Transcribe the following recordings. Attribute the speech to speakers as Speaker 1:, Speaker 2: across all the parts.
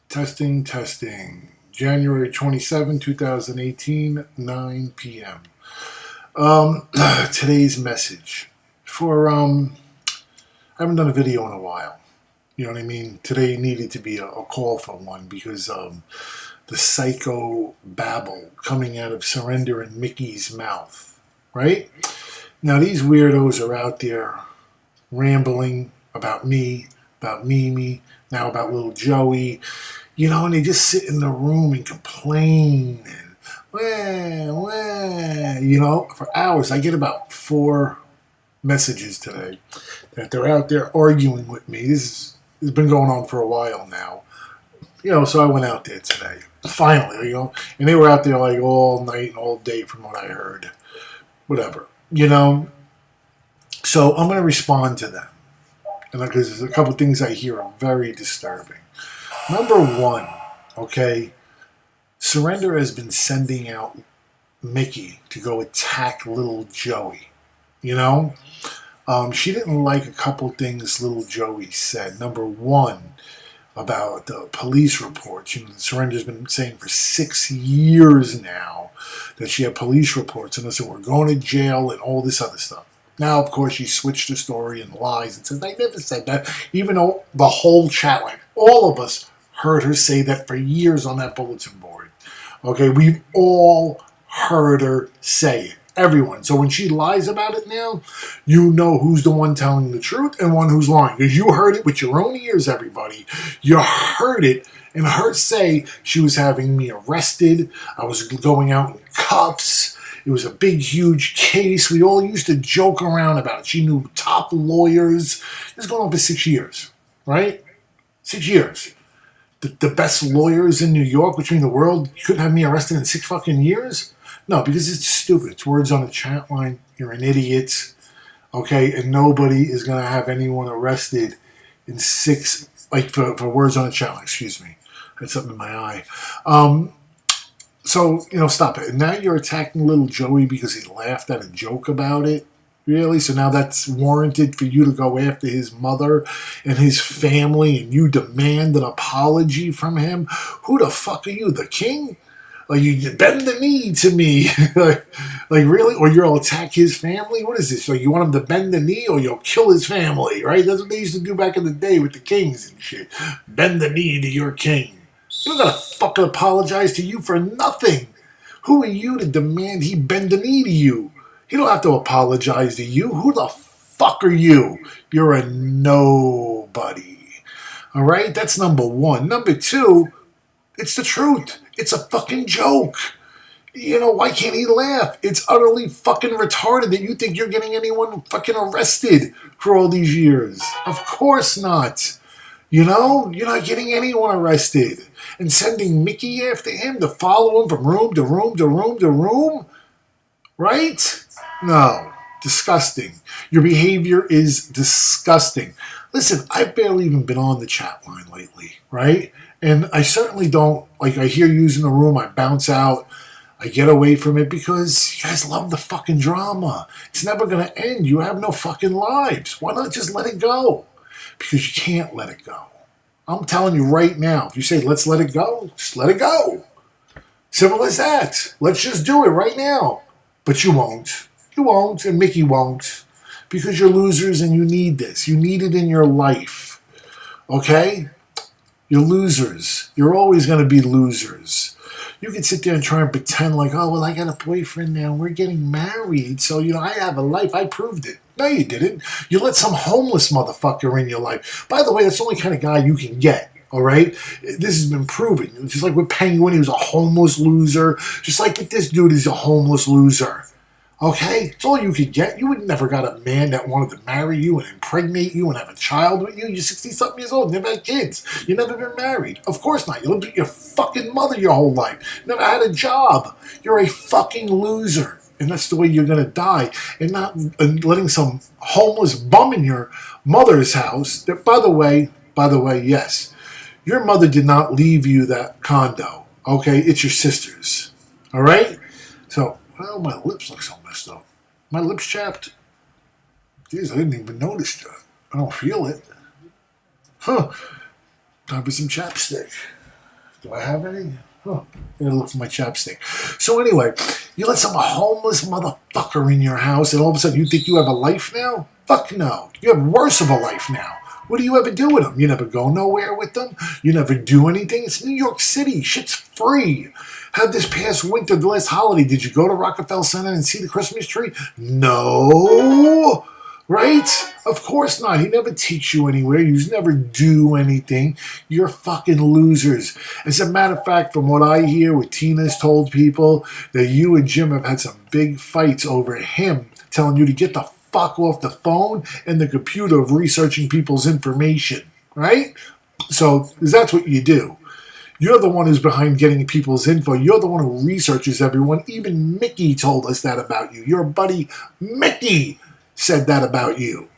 Speaker 1: Testing, testing. January 27, 2018, 9 p.m. Today's message I haven't done a video in a while. You know what I mean? Today needed to be a call for one because the psycho babble coming out of Surrender and Mickey's mouth, right? Now, these weirdos are out there rambling about me, about Mimi, now about little Joey, and they just sit in the room and complain and for hours. I get about 4 messages today that they're out there arguing with me. This has been going on for a while now. So I went out there today, finally, and they were out there like all night and all day from what I heard. Whatever, So I'm going to respond to them. And because there's a couple things I hear are very disturbing. Number one, okay, Surrender has been sending out Mickey to go attack little Joey. She didn't like a couple things little Joey said. Number one, about the police reports. Surrender's been saying for 6 years now that she had police reports and they said we're going to jail and all this other stuff. Now, of course, she switched the story and lies and says, I never said that, even though the whole chat line, all of us heard her say that for years on that bulletin board. Okay, we've all heard her say it. Everyone. So when she lies about it now, you know who's the one telling the truth and one who's lying. Because you heard it with your own ears, everybody. You heard it and her say she was having me arrested. I was going out in cuffs. It was a big, huge case. We all used to joke around about it. She knew top lawyers. This is going on for 6 years, right? 6 years. The best lawyers in New York, which means the world, couldn't have me arrested in 6 fucking years? No, because it's stupid. It's words on the chat line. You're an idiot. Okay? And nobody is going to have anyone arrested in 6, for words on the chat line. Excuse me. I had something in my eye. So, stop it. And now you're attacking little Joey because he laughed at a joke about it? Really? So now that's warranted for you to go after his mother and his family and you demand an apology from him? Who the fuck are you, the king? Like, you bend the knee to me. like, really? Or you'll attack his family? What is this? So you want him to bend the knee or you'll kill his family, right? That's what they used to do back in the day with the kings and shit. Bend the knee to your king. You don't gotta fucking apologize to you for nothing. Who are you to demand he bend the knee to you? He don't have to apologize to you. Who the fuck are you? You're a nobody. All right? That's number one. Number two, it's the truth. It's a fucking joke. Why can't he laugh? It's utterly fucking retarded that you think you're getting anyone fucking arrested for all these years. Of course not. You're not getting anyone arrested. And sending Mickey after him to follow him from room to room to room to room? Right? No. Disgusting. Your behavior is disgusting. Listen, I've barely even been on the chat line lately, right? And I certainly don't, I hear you in the room, I bounce out, I get away from it because you guys love the fucking drama. It's never going to end. You have no fucking lives. Why not just let it go? Because you can't let it go. I'm telling you right now, if you say, let's let it go, just let it go. Simple as that. Let's just do it right now. But you won't. You won't, and Mickey won't. Because you're losers and you need this. You need it in your life. Okay? You're losers. You're always going to be losers. You can sit there and try and pretend like, oh, well, I got a boyfriend now. We're getting married. So, I have a life. I proved it. No, you didn't. You let some homeless motherfucker in your life. By the way, that's the only kind of guy you can get. All right? This has been proven. Just like with Penguin, he was a homeless loser. Just like with this dude, he's a homeless loser. Okay? It's all you could get. You would never got a man that wanted to marry you and impregnate you and have a child with you. You're 60-something years old. Never had kids. You never been married. Of course not. You lived with your fucking mother your whole life. Never had a job. You're a fucking loser. And that's the way you're going to die. And not letting some homeless bum in your mother's house. That, by the way, yes. Your mother did not leave you that condo. Okay? It's your sister's. All right? So, well, my lips look so messed up. My lips chapped. Jeez, I didn't even notice that. I don't feel it. Huh. Time for some chapstick. Do I have any? Huh. I'm gonna look for my chapstick. So anyway, you let some homeless motherfucker in your house, and all of a sudden you think you have a life now? Fuck no. You have worse of a life now. What do you ever do with them? You never go nowhere with them. You never do anything. It's New York City. Shit's free. Had this past winter, the last holiday, did you go to Rockefeller Center and see the Christmas tree? No. Right? Of course not. He never takes you anywhere. You never do anything. You're fucking losers. As a matter of fact, from what I hear, what Tina's told people, that you and Jim have had some big fights over him telling you to get the fuck off the phone and the computer of researching people's information. Right? So, that's what you do. You're the one who's behind getting people's info. You're the one who researches everyone. Even Mickey told us that about you. Your buddy Mickey said that about you.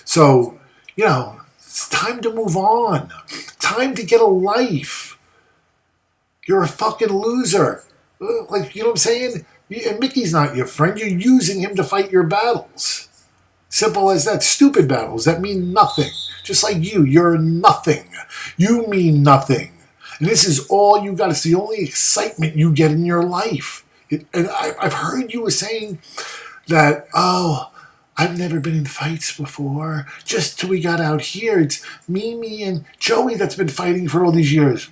Speaker 1: So, it's time to move on. Time to get a life. You're a fucking loser. Like, you know what I'm saying? And Mickey's not your friend. You're using him to fight your battles. Simple as that. Stupid battles that mean nothing. Just like you're nothing. You mean nothing. And this is all you got. It's the only excitement you get in your life. And I've heard you were saying that, I've never been in fights before. Just till we got out here. It's Mimi and Joey that's been fighting for all these years.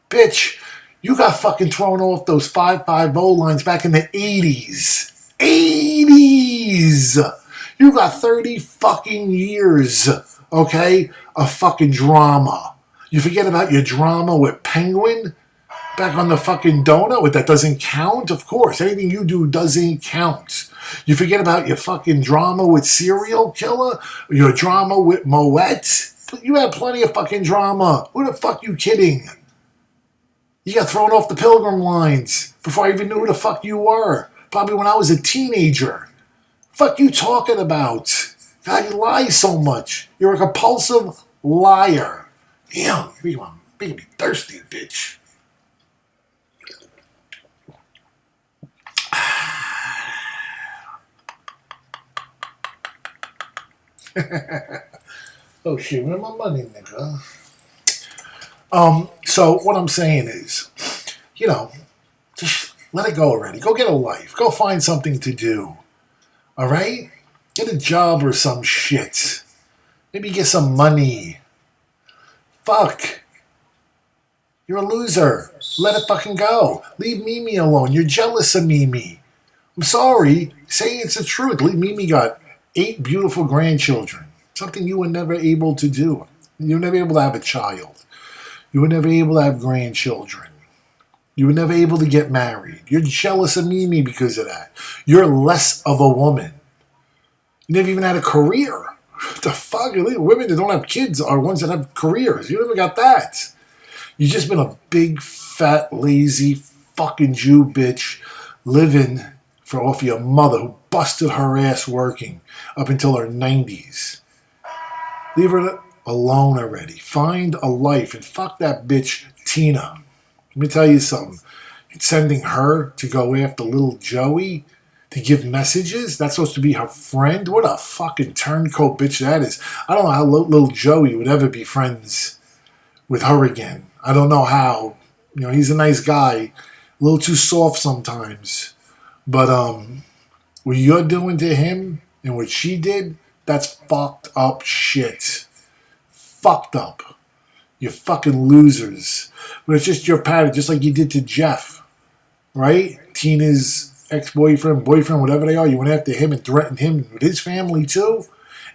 Speaker 1: Bitch, you got fucking thrown off those 550 lines back in the 80s. 80s! You got 30 fucking years, okay, of fucking drama. You forget about your drama with Penguin back on the fucking donut with that doesn't count? Of course, anything you do doesn't count. You forget about your fucking drama with Serial Killer, your drama with Moet. You had plenty of fucking drama. Who the fuck you kidding? You got thrown off the Pilgrim lines before I even knew who the fuck you were. Probably when I was a teenager. Fuck you talking about? God, you lie so much. You're a compulsive liar. Damn, you're making me thirsty, bitch. Oh shit, where's my money, nigga? So what I'm saying is, just let it go already. Go get a life. Go find something to do. Alright? Get a job or some shit. Maybe get some money. Fuck. You're a loser. Let it fucking go. Leave Mimi alone. You're jealous of Mimi. I'm sorry. Say it's the truth. Mimi got 8 beautiful grandchildren. Something you were never able to do. You were never able to have a child. You were never able to have grandchildren. You were never able to get married. You're jealous of Mimi because of that. You're less of a woman. You never even had a career. What the fuck? Women that don't have kids are ones that have careers. You never got that. You've just been a big, fat, lazy, fucking Jew bitch living off your mother who busted her ass working up until her 90s. Leave her alone already. Find a life and fuck that bitch Tina. Let me tell you something. Sending her to go after little Joey to give messages? That's supposed to be her friend? What a fucking turncoat bitch that is. I don't know how little Joey would ever be friends with her again. I don't know how. He's a nice guy. A little too soft sometimes. But what you're doing to him and what she did, that's fucked up shit. Fucked up. You're fucking losers. But it's just your pattern, just like you did to Jeff. Right? Tina's ex-boyfriend, boyfriend, whatever they are. You went after him and threatened him with his family too.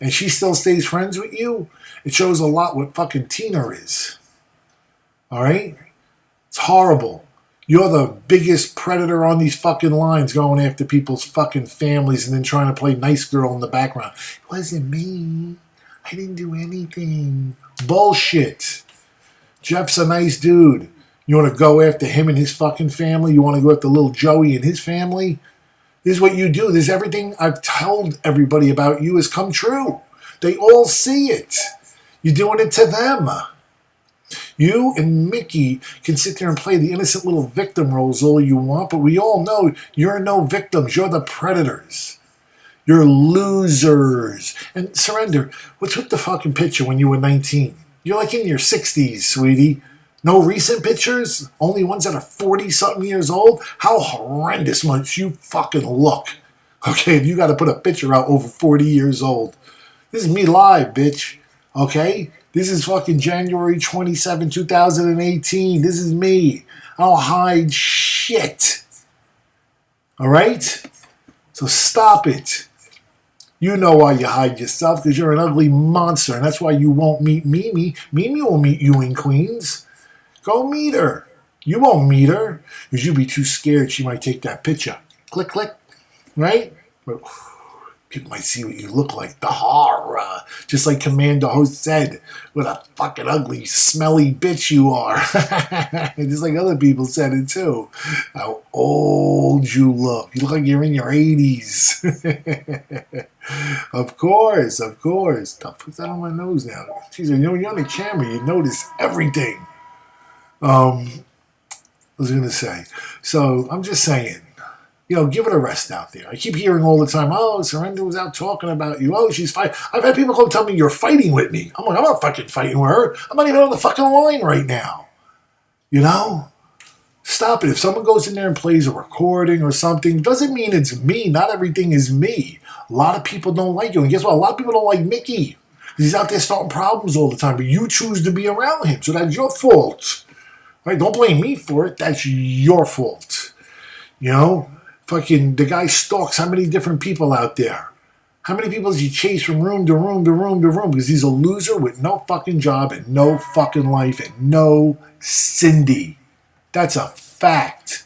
Speaker 1: And she still stays friends with you. It shows a lot what fucking Tina is. Alright? It's horrible. You're the biggest predator on these fucking lines going after people's fucking families and then trying to play nice girl in the background. It wasn't me. I didn't do anything. Bullshit. Jeff's a nice dude. You want to go after him and his fucking family? You want to go after little Joey and his family? This is what you do. This is everything I've told everybody about you has come true. They all see it. You're doing it to them. You and Mickey can sit there and play the innocent little victim roles all you want, but we all know you're no victims. You're the predators. You're losers. And Surrender, what's with the fucking picture when you were 19? You're like in your 60s, sweetie. No recent pictures? Only ones that are 40-something years old? How horrendous must you fucking look? Okay, if you got to put a picture out over 40 years old. This is me live, bitch. Okay? This is fucking January 27, 2018. This is me. I don't hide shit. Alright? So stop it. You know why you hide yourself, because you're an ugly monster, and that's why you won't meet Mimi. Mimi will meet you in Queens. Go meet her. You won't meet her, because you'll be too scared she might take that picture. Click, click. Right? People might see what you look like. The horror. Just like Commander Host said, what a fucking ugly, smelly bitch you are. Just like other people said it too. How old you look. You look like you're in your 80s. Of course, of course. Stop put that on my nose now. Jeez, you know, when you're on the camera, you notice everything. I was going to say. So, I'm just saying. Give it a rest out there. I keep hearing all the time, oh, Surrender was out talking about you. Oh, she's fighting. I've had people come tell me you're fighting with me. I'm like, I'm not fucking fighting with her. I'm not even on the fucking line right now. Stop it. If someone goes in there and plays a recording or something, doesn't mean it's me. Not everything is me. A lot of people don't like you. And guess what? A lot of people don't like Mickey. He's out there starting problems all the time. But you choose to be around him. So that's your fault. Right? Don't blame me for it. That's your fault. Fucking the guy stalks how many different people out there? How many people does he chase from room to room to room to room? Because he's a loser with no fucking job and no fucking life and no Cindy. That's a fact.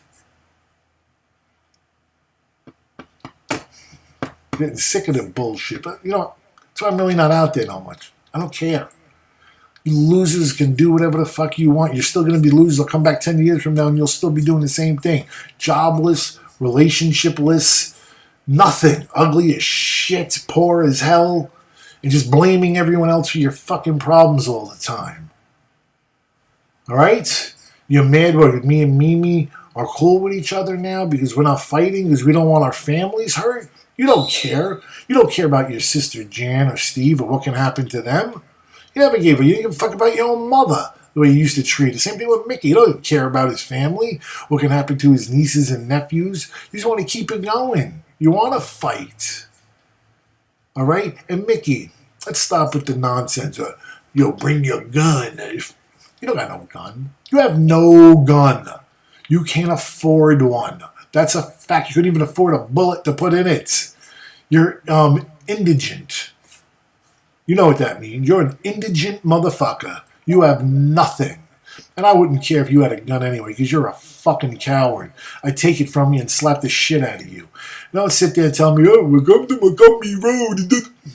Speaker 1: Getting sick of the bullshit. But that's why I'm really not out there no much. I don't care. You losers can do whatever the fuck you want. You're still going to be losers. I'll come back 10 years from now and you'll still be doing the same thing. Jobless, relationshipless, nothing. Ugly as shit, poor as hell, and just blaming everyone else for your fucking problems all the time. Alright? You're mad because me and Mimi are cool with each other now because we're not fighting because we don't want our families hurt? You don't care. You don't care about your sister Jan or Steve or what can happen to them. You never gave a you didn't give a fuck about your own mother. The way you used to treat it. Same thing with Mickey. You don't care about his family, what can happen to his nieces and nephews. You just want to keep it going. You want to fight. All right? And Mickey, let's stop with the nonsense. Bring your gun. You don't got no gun. You have no gun. You can't afford one. That's a fact. You couldn't even afford a bullet to put in it. You're indigent. You know what that means. You're an indigent motherfucker. You have nothing. And I wouldn't care if you had a gun anyway, because you're a fucking coward. I'd take it from you and slap the shit out of you. Don't sit there and tell me, oh, we're going to Montgomery Road.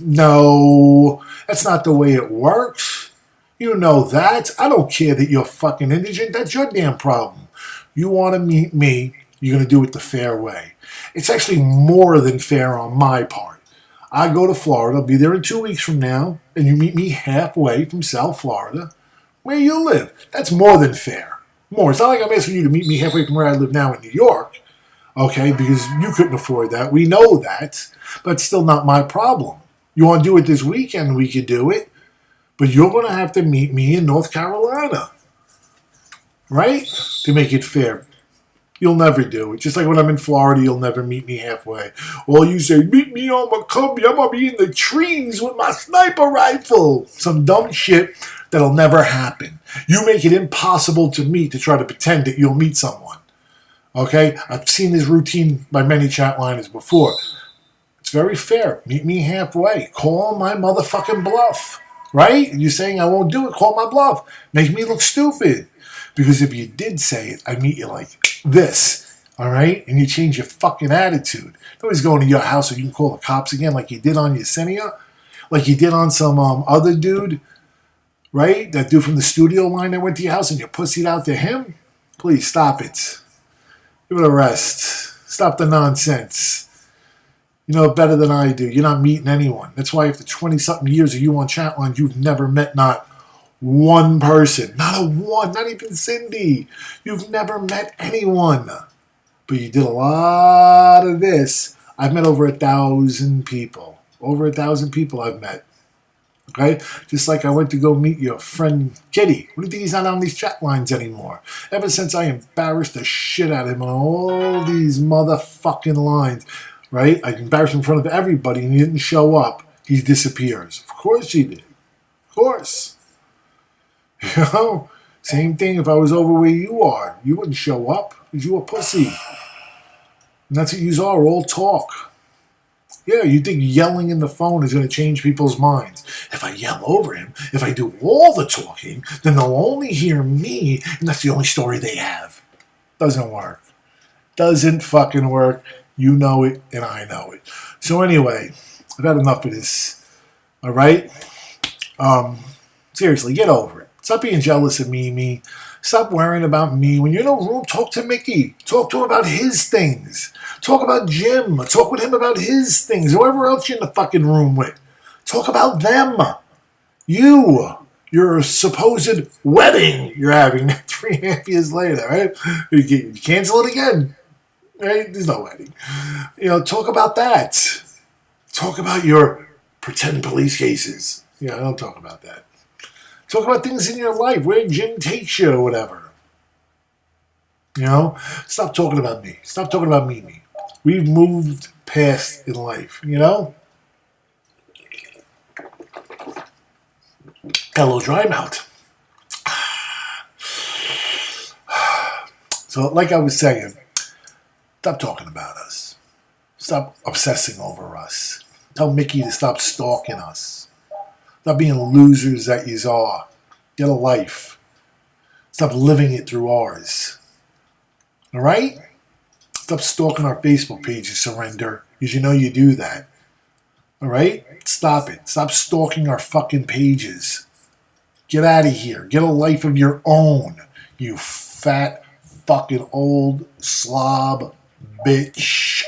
Speaker 1: No, that's not the way it works. You know that. I don't care that you're fucking indigent. That's your damn problem. You want to meet me, you're going to do it the fair way. It's actually more than fair on my part. I go to Florida, I'll be there in 2 weeks from now, and you meet me halfway from South Florida, where you live. That's more than fair. More. It's not like I'm asking you to meet me halfway from where I live now in New York, okay, because you couldn't afford that. We know that, but it's still not my problem. You want to do it this weekend, we could do it, but you're going to have to meet me in North Carolina, right, to make it fair. You'll never do it. Just like when I'm in Florida, you'll never meet me halfway. Or you say, meet me on Montgomery. I'm going to be in the trees with my sniper rifle. Some dumb shit that'll never happen. You make it impossible to meet to try to pretend that you'll meet someone. Okay? I've seen this routine by many chatliners before. It's very fair. Meet me halfway. Call my motherfucking bluff. Right? You're saying I won't do it. Call my bluff. Make me look stupid. Because if you did say it, I'd meet you like this, all right? And you change your fucking attitude. Nobody's going to your house so you can call the cops again like you did on Yesenia, like you did on some other dude, right? That dude from the studio line that went to your house and you pussied out to him? Please, stop it. Give it a rest. Stop the nonsense. You know it better than I do. You're not meeting anyone. That's why after 20-something years of you on Chatline, you've never met not one person. Not a one. Not even Cindy. You've never met anyone. But you did a lot of this. I've met over 1,000 people. Over 1,000 people I've met. Okay? Just like I went to go meet your friend Kitty. What do you think he's not on these chat lines anymore? Ever since I embarrassed the shit out of him on all these motherfucking lines, right? I embarrassed him in front of everybody and he didn't show up. He disappears. Of course he did. Of course. You know? Same thing if I was over where you are. You wouldn't show up because you a pussy. And that's what you are, all talk. Yeah, you think yelling in the phone is going to change people's minds. If I yell over him, if I do all the talking, then they'll only hear me, and that's the only story they have. Doesn't work. Doesn't fucking work. You know it, and I know it. So anyway, I've had enough of this. All right? Seriously, get over it. Stop being jealous of me. Stop worrying about me. When you're in a room, talk to Mickey. Talk to him about his things. Talk about Jim. Talk with him about his things. Whoever else you're in the fucking room with. Talk about them. Your supposed wedding you're having 3.5 years later, right? You cancel it again, right? There's no wedding. Talk about that. Talk about your pretend police cases. Don't talk about that. Talk about things in your life, where Jim takes you or whatever. Stop talking about me. Stop talking about me. We've moved past in life, Got a little dry mouth. So, like I was saying, stop talking about us. Stop obsessing over us. Tell Mickey to stop stalking us. Stop being losers that yous are. Get a life. Stop living it through ours. All right? Stop stalking our Facebook page, you surrender, because you know you do that. All right? Stop it. Stop stalking our fucking pages. Get out of here. Get a life of your own, you fat fucking old slob bitch.